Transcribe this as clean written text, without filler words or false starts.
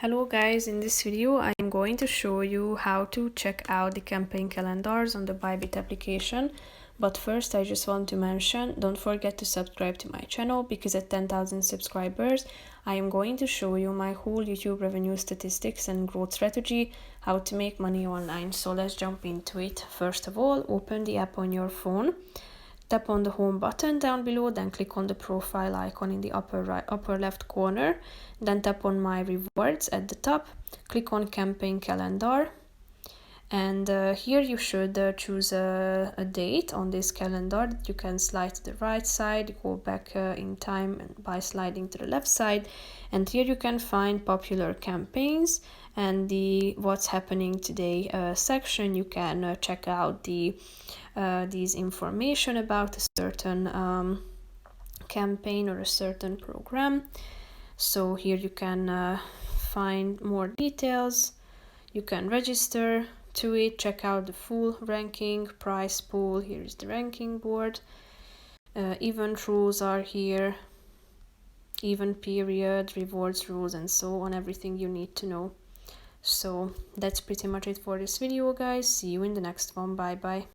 Hello guys, in this video I am going to show you how to check out the campaign calendars on the Bybit application. But first I just want to mention, don't forget to subscribe to my channel because at 10,000 subscribers I am going to show you my whole YouTube revenue statistics and growth strategy, how to make money online. So let's jump into it. First of all, open the app on your phone. Tap on the home button down below, then click on the profile icon in the upper left corner, then tap on my rewards at the top, click on campaign calendar, and here you should choose a date on this calendar that you can slide to the right side, go back in time by sliding to the left side, and here you can find popular campaigns and the what's happening today section. You can check out these information about a certain campaign or a certain program. So here you can find more details. You can register to it, check out the full ranking, price pool. Here is the ranking board. Event rules are here, event period, rewards rules, and so on, everything you need to know. So that's pretty much it for this video, guys. See you in the next one. Bye bye.